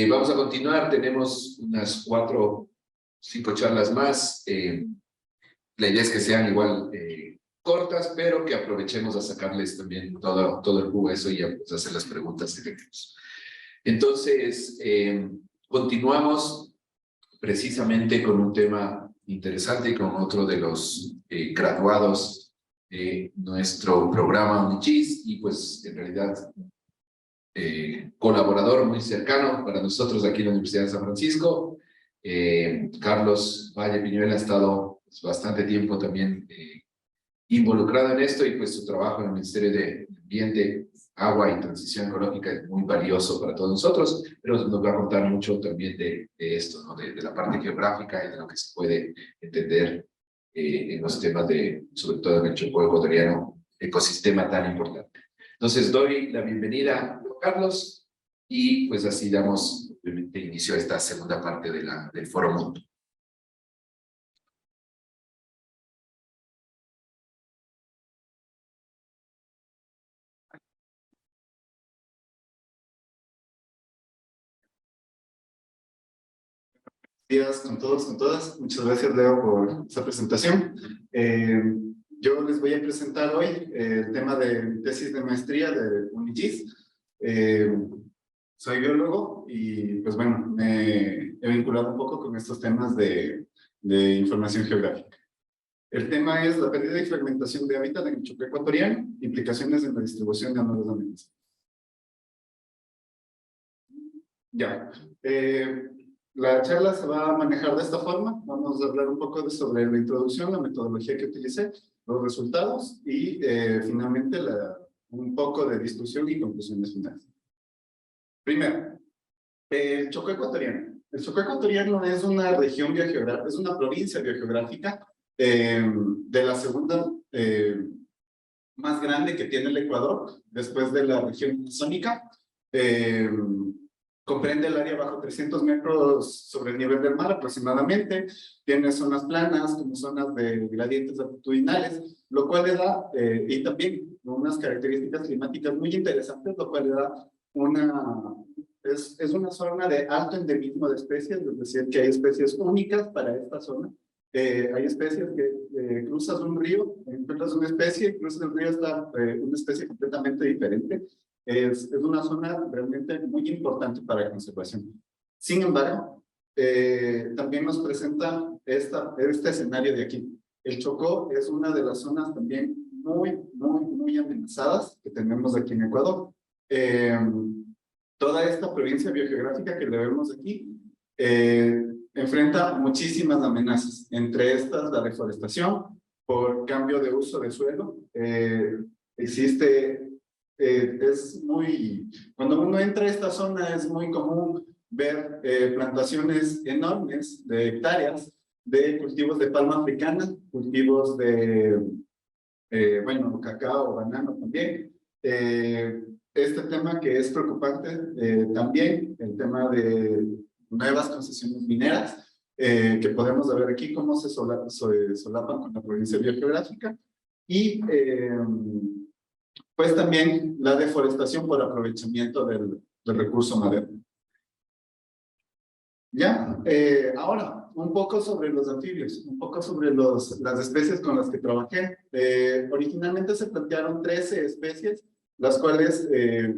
Vamos a continuar, tenemos unas 4 o 5 charlas más. La idea es que sean igual cortas, pero que aprovechemos a sacarles también todo el jugo a eso y a pues, hacer las preguntas que tenemos. Entonces, continuamos precisamente con un tema interesante y con otro de los graduados de nuestro programa UniGIS y pues en realidad colaborador muy cercano para nosotros aquí en la Universidad de San Francisco. Carlos Valle Piñuela ha estado pues, bastante tiempo también involucrado en esto y pues su trabajo en el Ministerio de Ambiente, Agua y Transición Ecológica es muy valioso para todos nosotros, pero nos va a contar mucho también de esto, ¿no? de la parte geográfica y de lo que se puede entender en los temas de, sobre todo en el Chocó ecuatoriano, ecosistema tan importante. Entonces doy la bienvenida a Carlos y pues así damos obviamente inicio a esta segunda parte del Foro Mundo. Días con todos, con todas. Muchas gracias, Leo, por esta presentación. Yo les voy a presentar hoy el tema de mi tesis de maestría de UniGIS. Soy biólogo y, pues bueno, me he vinculado un poco con estos temas de información geográfica. El tema es la pérdida y fragmentación de hábitat en el Chocó ecuatoriano, implicaciones en la distribución de anuales amenazas. Ya. La charla se va a manejar de esta forma. Vamos a hablar un poco sobre la introducción, la metodología que utilicé, los resultados y finalmente un poco de discusión y conclusiones finales. Primero, el Chocó ecuatoriano. El Chocó ecuatoriano es una región biogeográfica, es una provincia biogeográfica de la segunda más grande que tiene el Ecuador, después de la región amazónica. Comprende el área bajo 300 metros sobre el nivel del mar aproximadamente, tiene zonas planas como zonas de gradientes altitudinales, lo cual le da, y también unas características climáticas muy interesantes, lo cual le da es una zona de alto endemismo de especies, es decir, que hay especies únicas para esta zona. Hay especies que cruzas un río, encuentras una especie, cruzas el río, está una especie completamente diferente. Es una zona realmente muy importante para la conservación. Sin embargo, también nos presenta este escenario de aquí. El Chocó es una de las zonas también muy amenazadas que tenemos aquí en Ecuador. Toda esta provincia biogeográfica que le vemos aquí enfrenta muchísimas amenazas, entre estas la deforestación por cambio de uso de suelo. Cuando uno entra a esta zona es muy común ver plantaciones enormes de hectáreas de cultivos de palma africana, cultivos de, cacao, banano también. Este tema que es preocupante también, el tema de nuevas concesiones mineras, que podemos ver aquí cómo se solapan con la provincia biogeográfica, y pues también la deforestación por aprovechamiento del recurso madero. Ya, ahora, un poco sobre los anfibios, un poco sobre las especies con las que trabajé. Originalmente se plantearon 13 especies, las cuales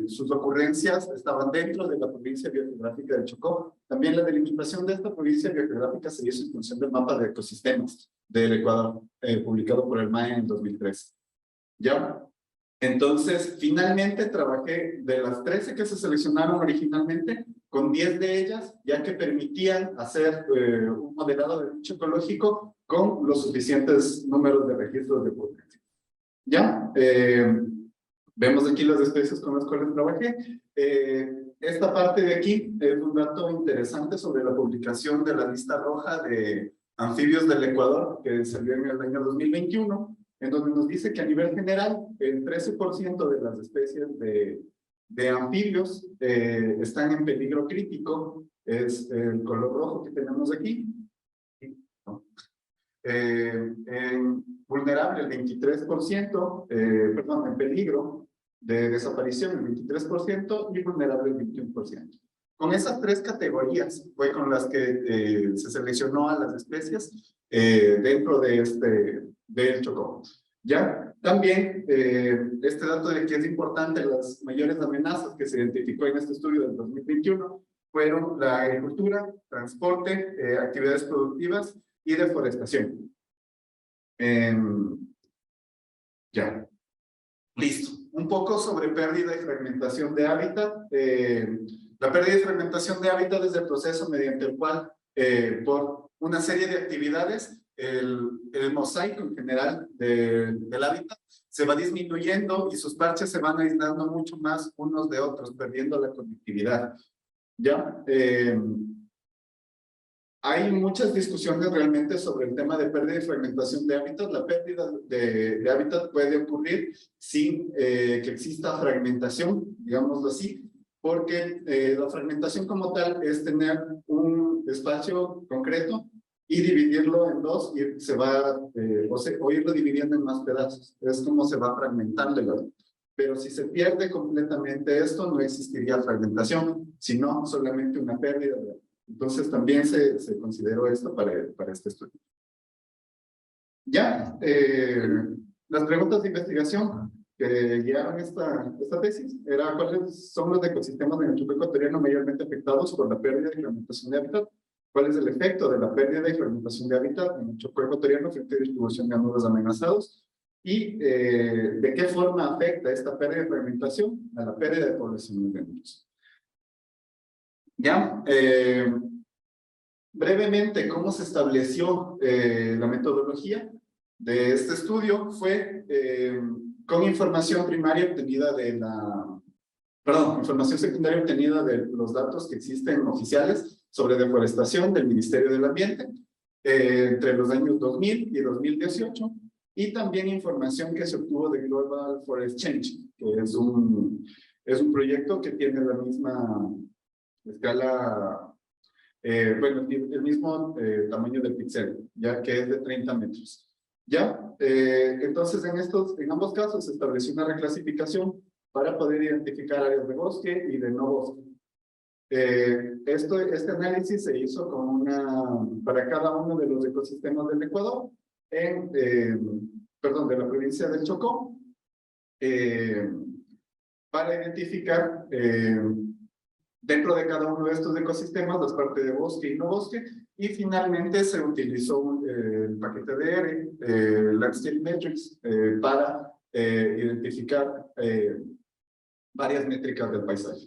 sus ocurrencias estaban dentro de la provincia biogeográfica del Chocó. También la delimitación de esta provincia biogeográfica se hizo en función del mapa de ecosistemas del Ecuador, publicado por el MAE en 2013. ¿Ya? Entonces, finalmente trabajé de las 13 que se seleccionaron originalmente, con 10 de ellas, ya que permitían hacer un modelado de nicho ecológico con los suficientes números de registros de potencia. ¿Ya? Vemos aquí las especies con las cuales trabajé. Esta parte de aquí es un dato interesante sobre la publicación de la lista roja de anfibios del Ecuador, que salió en el año 2021, en donde nos dice que a nivel general el 13% de las especies de anfibios están en peligro crítico, es el color rojo que tenemos aquí. En vulnerable el 23%, en peligro de desaparición el 23% y vulnerable el 21%. Con esas tres categorías fue con las que se seleccionó a las especies dentro de del Chocó. ¿Ya? También este dato de que es importante, las mayores amenazas que se identificó en este estudio del 2021 fueron la agricultura, transporte, actividades productivas y deforestación. Ya. Listo. Un poco sobre pérdida y fragmentación de hábitat. La pérdida y fragmentación de hábitat es el proceso mediante el cual, por una serie de actividades, el mosaico en general del hábitat se va disminuyendo y sus parches se van aislando mucho más unos de otros, perdiendo la conectividad. ¿Ya? Hay muchas discusiones realmente sobre el tema de pérdida y fragmentación de hábitat. La pérdida de hábitat puede ocurrir sin que exista fragmentación, digámoslo así, porque la fragmentación como tal es tener un espacio concreto y dividirlo en dos y se va, o irlo dividiendo en más pedazos. Es como se va fragmentando el hábitat. Pero si se pierde completamente esto, no existiría fragmentación, sino solamente una pérdida de hábitat. Entonces también se consideró esto para este estudio. Ya, las preguntas de investigación que guiaron esta tesis era cuáles son los ecosistemas en el Chocó ecuatoriano mayormente afectados por la pérdida y fragmentación de hábitat, cuál es el efecto de la pérdida y fragmentación de hábitat en el Chocó ecuatoriano frente a la distribución de anuros amenazados y de qué forma afecta esta pérdida y fragmentación a la pérdida de población de anuros. Ya, brevemente, ¿cómo se estableció la metodología de este estudio? Fue con información primaria obtenida información secundaria obtenida de los datos que existen oficiales sobre deforestación del Ministerio del Ambiente entre los años 2000 y 2018, y también información que se obtuvo de Global Forest Change, que es un proyecto que tiene la misma escala, bueno, el mismo tamaño del píxel, ya que es de 30 metros. ¿Ya? Entonces, en ambos casos se estableció una reclasificación para poder identificar áreas de bosque y de no bosque. Este análisis se hizo para cada uno de los ecosistemas del Ecuador, de la provincia del Chocó, para identificar dentro de cada uno de estos ecosistemas las partes de bosque y no bosque, y finalmente se utilizó el paquete de R, Landscape Metrics, para identificar varias métricas del paisaje.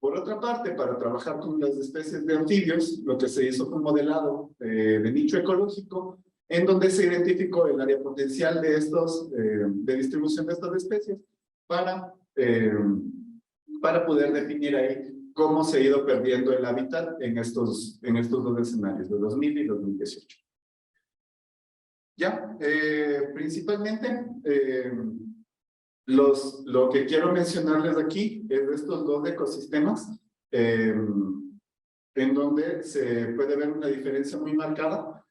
Por otra parte, para trabajar con las especies de anfibios, lo que se hizo fue un modelado de nicho ecológico, en donde se identificó el área potencial de distribución de estas especies para poder definir ahí cómo se ha ido perdiendo el hábitat en estos dos escenarios, de 2000 y 2018. Ya, principalmente, lo que quiero mencionarles aquí es de estos dos ecosistemas, en donde se puede ver una diferencia muy marcada.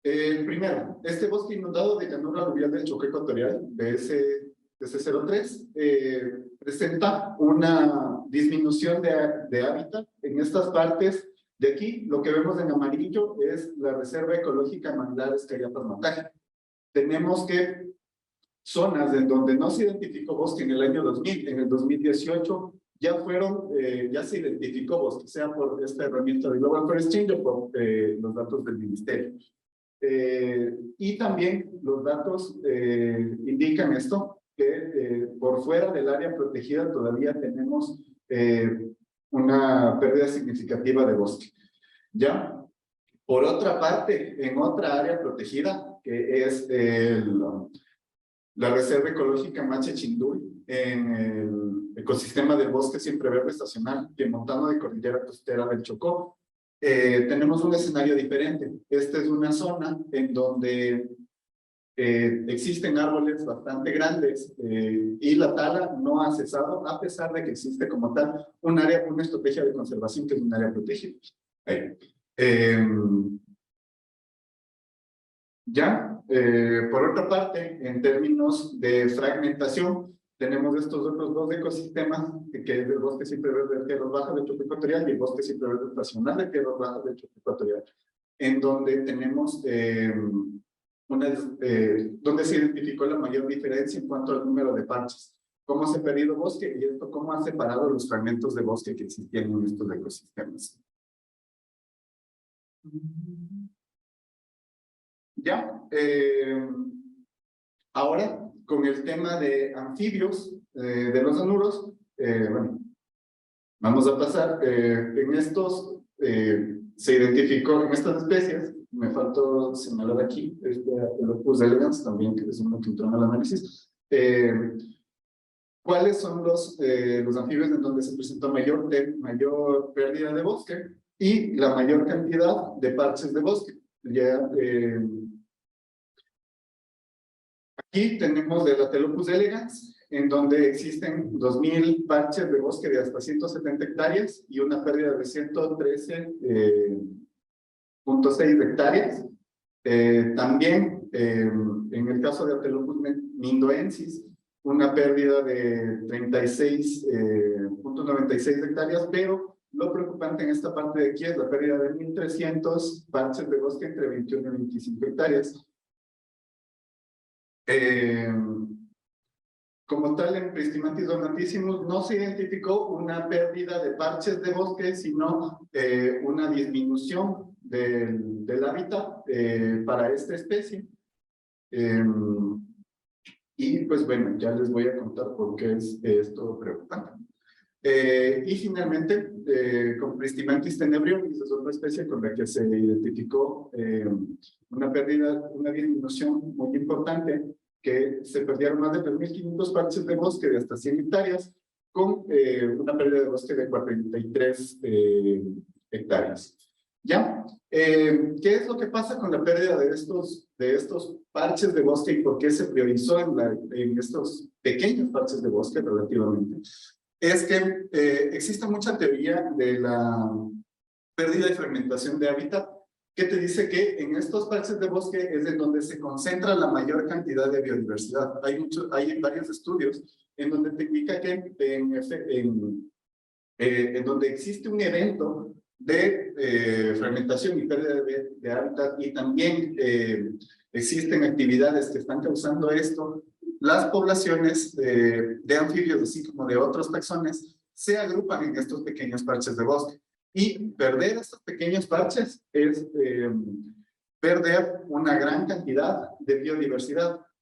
El primero, este bosque inundado de llanura aluvial del Chocó ecuatorial, BS03, presenta una disminución de hábitat en estas partes de aquí. Lo que vemos en amarillo es la Reserva Ecológica Manglares Cayapas-Mataje. Tenemos que zonas en donde no se identificó bosque en el año 2000, en el 2018 ya se identificó bosque, sea por esta herramienta de Global Forest Change o por los datos del ministerio. Y también los datos indican esto, que por fuera del área protegida todavía tenemos una pérdida significativa de bosque. ¿Ya? Por otra parte, en otra área protegida, que es la Reserva Ecológica Mache Chindul, en el ecosistema del bosque siempre verde estacional, Piemontano de Cordillera Costera del Chocó, tenemos un escenario diferente. Esta es una zona en donde existen árboles bastante grandes y la tala no ha cesado, a pesar de que existe como tal una estrategia de conservación que es un área protegida. Ya, por otra parte, en términos de fragmentación, tenemos estos otros dos ecosistemas, que es el bosque siempreverde de tierras bajas del Chopo Ecuatorial y el bosque siempreverde estacional de tierras bajas del Chopo Ecuatorial, en donde tenemos donde se identificó la mayor diferencia en cuanto al número de parches. Cómo se ha perdido bosque y esto cómo ha separado los fragmentos de bosque que existían en estos ecosistemas. Ya, ahora con el tema de anfibios, de los anuros, bueno, vamos a pasar, en estos, se identificó en estas especies, me faltó señalar aquí, Atelopus elegans también, que es uno que entró en el análisis, ¿cuáles son los anfibios en donde se presentó mayor pérdida de bosque y la mayor cantidad de parches de bosque? Ya, aquí tenemos el Atelopus elegans, en donde existen 2000 parches de bosque de hasta 170 hectáreas y una pérdida de 113.6 hectáreas. También, en el caso de Atelopus mindoensis, una pérdida de 36.96 hectáreas, pero lo preocupante en esta parte de aquí es la pérdida de 1300 parches de bosque entre 21 y 25 hectáreas. Como tal, en Pristimantis donatissimus no se identificó una pérdida de parches de bosque, sino una disminución del hábitat para esta especie. Y pues bueno, ya les voy a contar por qué es esto preocupante. Y finalmente, con Pristimantis tenebrionis, es otra especie con la que se identificó una disminución muy importante, que se perdieron más de 3.500 parches de bosque de hasta 100 hectáreas, con una pérdida de bosque de 43 hectáreas. ¿Ya? ¿Qué es lo que pasa con la pérdida de estos parches de bosque y por qué se priorizó en estos pequeños parches de bosque relativamente? Es que existe mucha teoría de la pérdida y fragmentación de hábitat, que te dice que en estos parches de bosque es en donde se concentra la mayor cantidad de biodiversidad. Hay varios estudios en donde te indica que en donde existe un evento de fragmentación y pérdida de hábitat, y también existen actividades que están causando esto, las poblaciones de anfibios, así como de otros taxones, se agrupan en estos pequeños parches de bosque. Y perder estos pequeños parches es perder una gran cantidad de biodiversidad.